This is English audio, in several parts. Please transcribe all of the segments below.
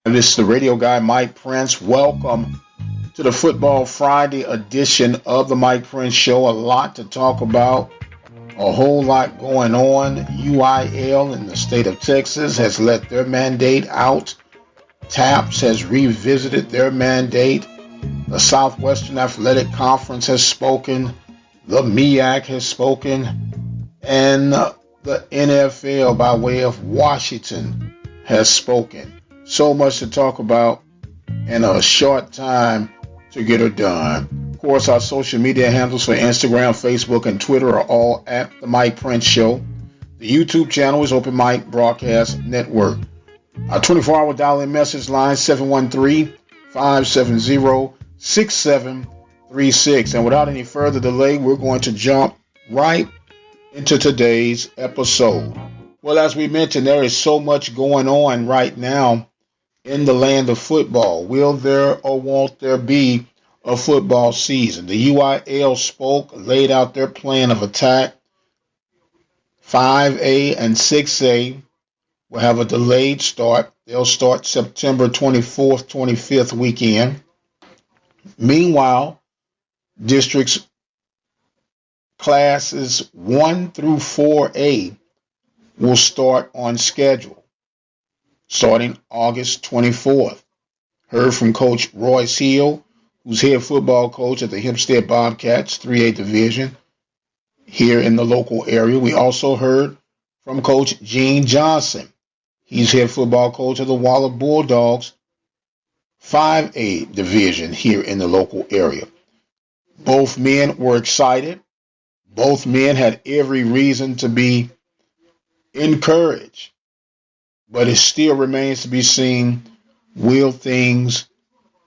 This is the radio guy, Mike Prince. Welcome to the Football Friday edition of the Mike Prince Show. A lot to talk about, a whole lot going on. UIL in the state of Texas has let their mandate out. TAPS has revisited their mandate. The Southwestern Athletic Conference has spoken. The MEAC has spoken. And the NFL, by way of Washington, has spoken. So much to talk about in a short time to get her done. Of course, our social media handles for Instagram, Facebook, and Twitter are all at The Mike Prince Show. The YouTube channel is Open Mic Broadcast Network. Our 24-hour dial-in message line, 713-570-6736. And without any further delay, we're going to jump right into today's episode. Well, as we mentioned, there is so much going on right now in the land of football. Will there or won't there be a football season? The UIL spoke, laid out their plan of attack. 5A and 6A will have a delayed start. They'll start September 24th, 25th weekend. Meanwhile, districts classes 1 through 4A will start on schedule, starting August 24th. Heard from Coach Royce Hill, who's head football coach at the Hempstead Bobcats 3A division here in the local area. We also heard from Coach Gene Johnson. He's head football coach of the Waller Bulldogs 5A division here in the local area. Both men were excited. Both men had every reason to be encouraged. But it still remains to be seen, will things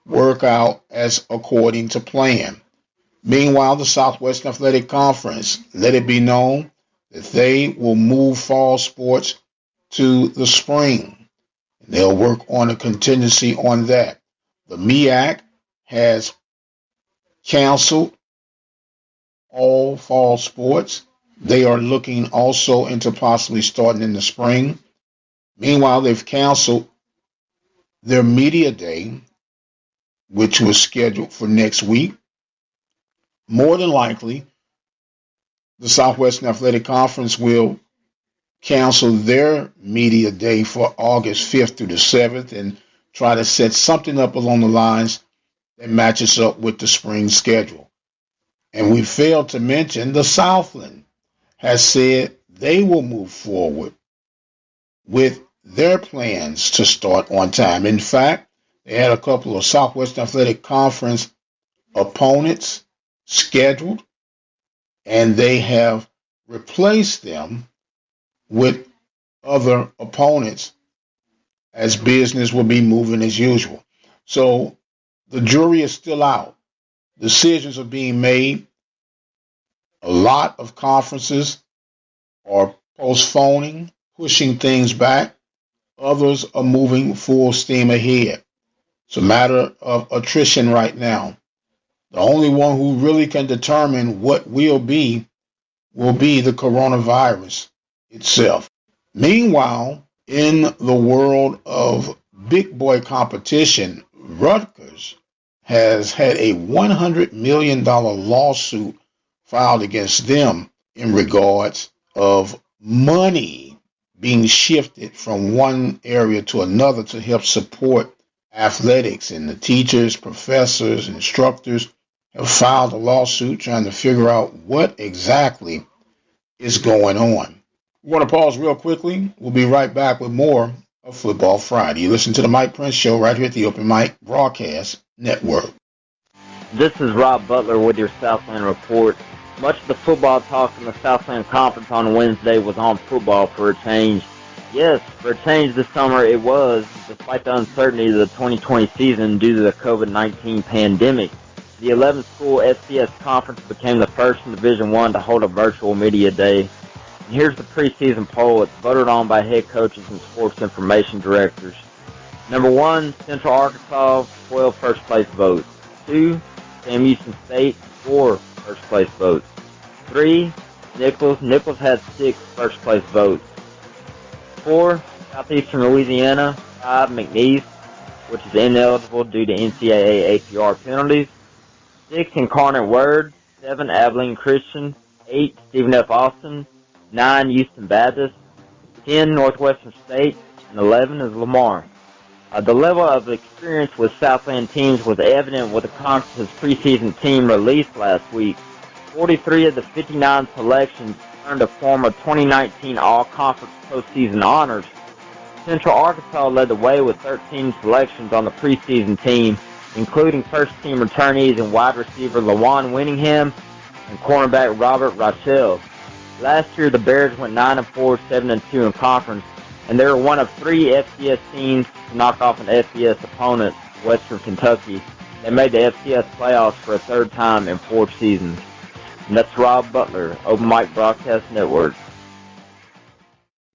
work out as according to plan? Meanwhile, the Southwestern Athletic Conference let it be known that they will move fall sports to the spring. And they'll work on a contingency on that. The MEAC has canceled all fall sports. They are looking also into possibly starting in the spring. Meanwhile, they've canceled their media day, which was scheduled for next week. More than likely, the Southwestern Athletic Conference will cancel their media day for August 5th through the 7th and try to set something up along the lines that matches up with the spring schedule. And we failed to mention the Southland has said they will move forward with their plans to start on time. In fact, they had a couple of Southwestern Athletic Conference opponents scheduled, and they have replaced them with other opponents as business will be moving as usual. So the jury is still out. Decisions are being made. A lot of conferences are postponing, pushing things back. Others are moving full steam ahead. It's a matter of attrition right now. The only one who really can determine what will be the coronavirus itself. Meanwhile, in the world of big boy competition, Rutgers has had a $100 million lawsuit filed against them in regards of money being shifted from one area to another to help support athletics. And the teachers, professors, instructors have filed a lawsuit trying to figure out what exactly is going on. We're going to pause real quickly. We'll be right back with more of Football Friday. You listen to the Mike Prince Show right here at the Open Mic Broadcast Network. This is Rob Butler with your Southland Report. Much of the football talk in the Southland Conference on Wednesday was on football for a change. Yes, for a change this summer it was, despite the uncertainty of the 2020 season due to the COVID-19 pandemic. The 11-school SDS Conference became the first in Division I to hold a virtual media day. And here's the preseason poll. It's voted on by head coaches and sports information directors. Number 1, Central Arkansas, 12 first-place votes. 2, Sam Houston State, 4 first-place votes. 3, Nichols. Nichols had 6 first-place votes. 4, Southeastern Louisiana. 5, McNeese. which is ineligible due to NCAA APR penalties. 6, Incarnate Word. 7, Abilene Christian. 8, Stephen F. Austin. 9, Houston Baptist. 10, Northwestern State. And 11 is Lamar. The level of experience with Southland teams was evident with the conference's preseason team released last week. 43 of the 59 selections earned a form of 2019 All-Conference postseason honors. Central Arkansas led the way with 13 selections on the preseason team, including first-team returnees and wide receiver LaJuan Winningham and cornerback Robert Rochelle. Last year, the Bears went 9-4, 7-2 in conference, and they were one of 3 FCS teams to knock off an FBS opponent, Western Kentucky. They made the FCS playoffs for a third time in 4 seasons. And that's Rob Butler, Open Mic Broadcast Network.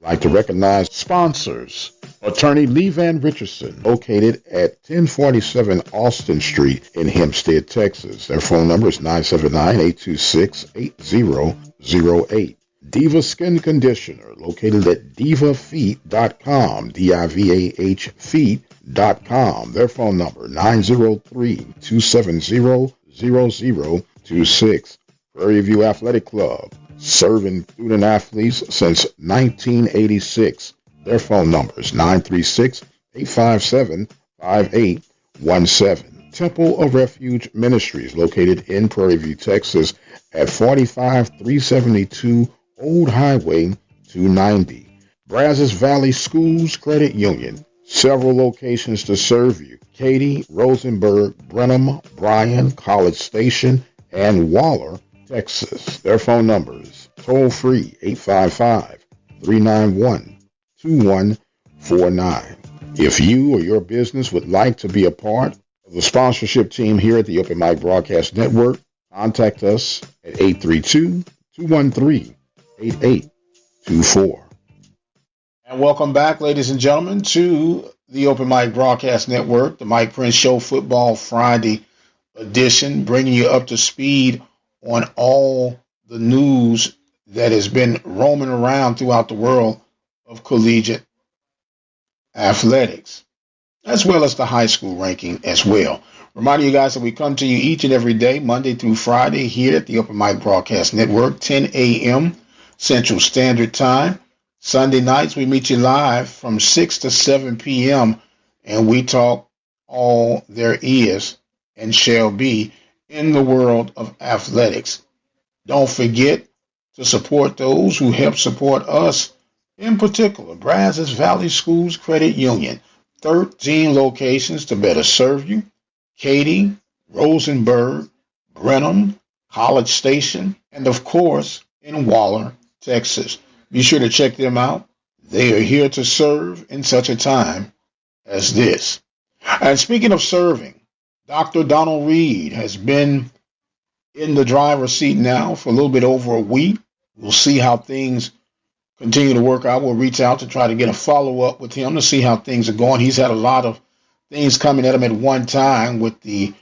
I'd like to recognize sponsors. Attorney Lee Van Richardson, located at 1047 Austin Street in Hempstead, Texas. Their phone number is 979-826-8008. Diva Skin Conditioner, located at divafeet.com, D-I-V-A-H feet.com. Their phone number, 903-270-0026. Prairie View Athletic Club, serving student athletes since 1986. Their phone number is 936-857-5817. Temple of Refuge Ministries, located in Prairie View, Texas, at 45372 Old Highway 290. Brazos Valley Schools Credit Union, several locations to serve you. Katy, Rosenberg, Brenham, Bryan, College Station, and Waller, Texas. Their phone numbers, toll free, 855-391-2149. If you or your business would like to be a part of the sponsorship team here at the Open Mic Broadcast Network, contact us at 832-213-8824. And welcome back, ladies and gentlemen, to the Open Mic Broadcast Network, the Mike Prince Show Football Friday edition, bringing you up to speed on all the news that has been roaming around throughout the world of collegiate athletics, as well as the high school ranking as well. Reminding you guys that we come to you each and every day, Monday through Friday, here at the Open Mic Broadcast Network, 10 a.m. Central Standard Time. Sunday nights, we meet you live from 6 to 7 p.m., and we talk all there is and shall be in the world of athletics. Don't forget to support those who help support us, in particular, Brazos Valley Schools Credit Union. 13 locations to better serve you. Katy, Rosenberg, Brenham, College Station, and of course, in Waller, Texas. Be sure to check them out. They are here to serve in such a time as this. And speaking of serving, Dr. Donald Reed has been in the driver's seat now for a little bit over a week. We'll see how things continue to work out. We'll reach out to try to get a follow-up with him to see how things are going. He's had a lot of things coming at him at one time with the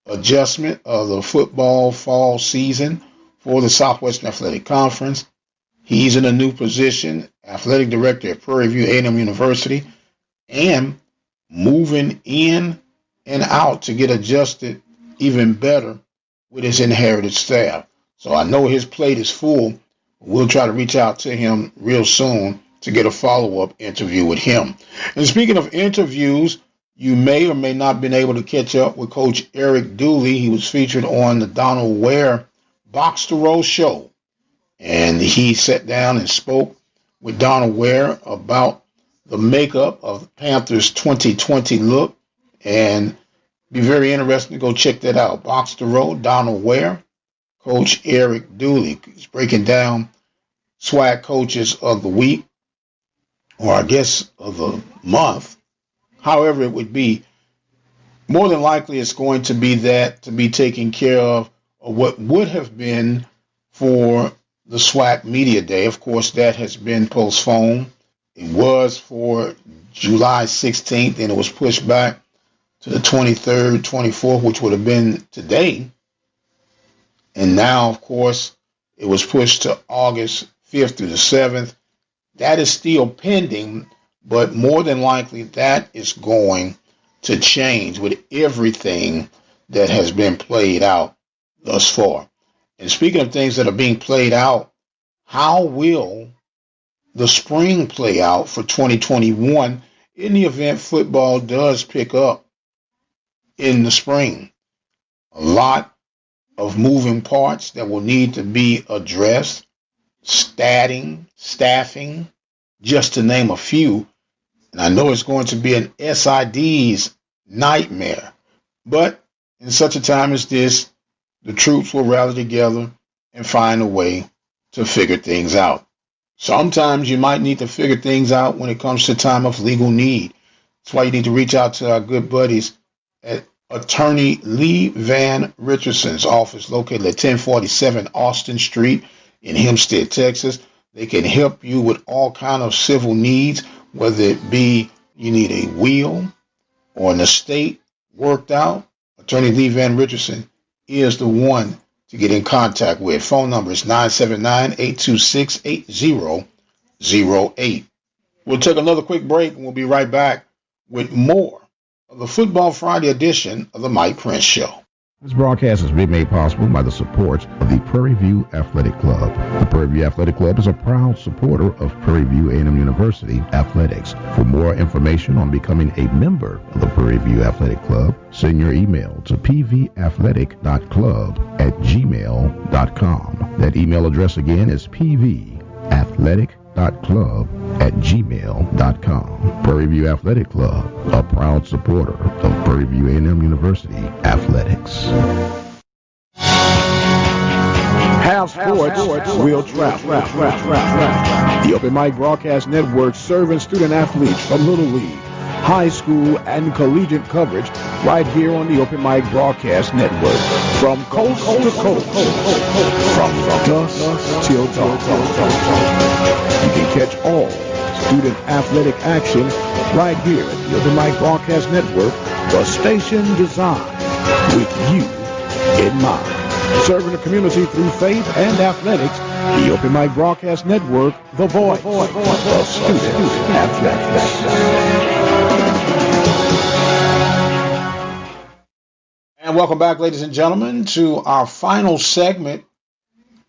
adjustment of the football fall season for the Southwestern Athletic Conference. He's in a new position, athletic director at Prairie View A&M University, and moving in and out to get adjusted even better with his inherited staff. So I know his plate is full. We'll try to reach out to him real soon to get a follow-up interview with him. And speaking of interviews, you may or may not have been able to catch up with Coach Eric Dooley. He was featured on the Donald Ware Box to Row show. And he sat down and spoke with Donald Ware about the makeup of the Panthers' 2020 look. And be very interesting to go check that out. Box to Row, Donald Ware, Coach Eric Dooley. He's breaking down SWAC coaches of the week, or I guess of the month. However it would be, more than likely it's going to be that to be taken care of what would have been for the SWAC Media Day. Of course, that has been postponed. It was for July 16th, and it was pushed back to the 23rd, 24th, which would have been today. And now, of course, it was pushed to August 5th through the 7th. That is still pending, but more than likely that is going to change with everything that has been played out thus far. And speaking of things that are being played out, how will the spring play out for 2021 in the event football does pick up in the spring? A lot of moving parts that will need to be addressed, staffing, just to name a few. And I know it's going to be an SID's nightmare. But in such a time as this, the troops will rally together and find a way to figure things out. Sometimes you might need to figure things out when it comes to time of legal need. That's why you need to reach out to our good buddies at Attorney Lee Van Richardson's office, located at 1047 Austin Street in Hempstead, Texas. They can help you with all kind of civil needs, whether it be you need a will or an estate worked out. Attorney Lee Van Richardson is the one to get in contact with. Phone number is 979-826-8008. We'll take another quick break and we'll be right back with more of the Football Friday edition of the Mike Prince Show. This broadcast is being made possible by the support of the Prairie View Athletic Club. The Prairie View Athletic Club is a proud supporter of Prairie View A&M University athletics. For more information on becoming a member of the Prairie View Athletic Club, send your email to pvathletic.club@gmail.com. That email address again is pvathletic.club@gmail.com. Prairie View Athletic Club, a proud supporter of Prairie View A&M University athletics. Have sports, we'll travel. The Open Mic Broadcast Network serving student athletes from Little League, high school, and collegiate coverage right here on the Open Mic Broadcast Network. From coast to coast, from dusk till dawn. You can catch all student athletic action right here at the Open Mic Broadcast Network, the station designed with you in mind. Serving the community through faith and athletics, the Open Mic Broadcast Network, the voice of student athletics. And welcome back, ladies and gentlemen, to our final segment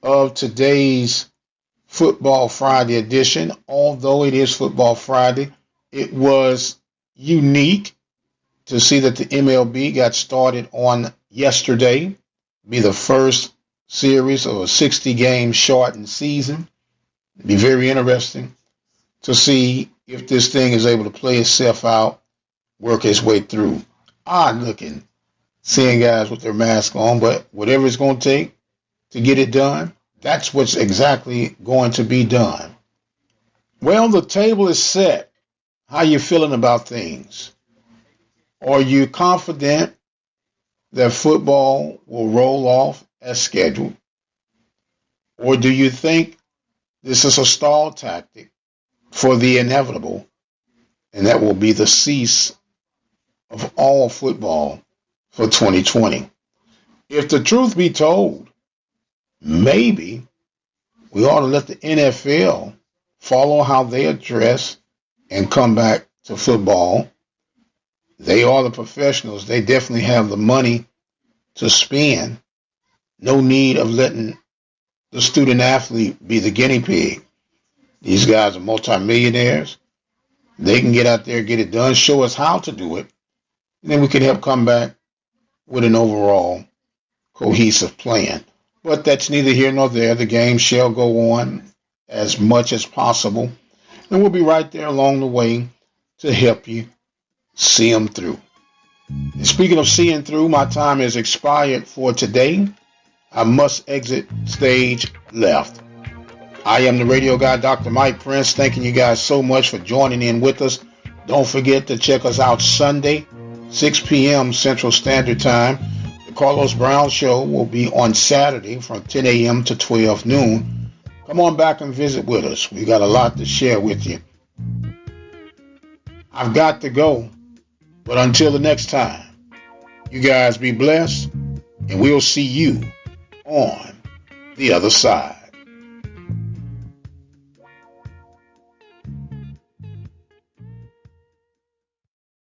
of today's Football Friday edition. Although it is Football Friday, it was unique to see that the MLB got started on yesterday. Be the first series of a 60-game shortened season. It'd be very interesting to see if this thing is able to play itself out, work its way through. Odd looking, seeing guys with their mask on, but whatever it's going to take to get it done, that's what's exactly going to be done. Well, the table is set. How you feeling about things? Are you confident that football will roll off as scheduled? Or do you think this is a stall tactic for the inevitable, and that will be the cease of all football for 2020? If the truth be told, maybe we ought to let the NFL follow how they address and come back to football. They are the professionals. They definitely have the money to spend. No need of letting the student athlete be the guinea pig. These guys are multimillionaires. They can get out there, get it done, show us how to do it, and then we can help come back with an overall cohesive plan. But that's neither here nor there. The game shall go on as much as possible, and we'll be right there along the way to help you see them through. And speaking of seeing through, my time has expired for today. I must exit stage left. I am the radio guy, Dr. Mike Prince, thanking you guys so much for joining in with us. Don't forget to check us out Sunday, 6 p.m. Central Standard Time. The Carlos Brown Show will be on Saturday from 10 a.m. to 12 noon. Come on back and visit with us. We got a lot to share with you. I've got to go. But until the next time, you guys be blessed, and we'll see you on the other side.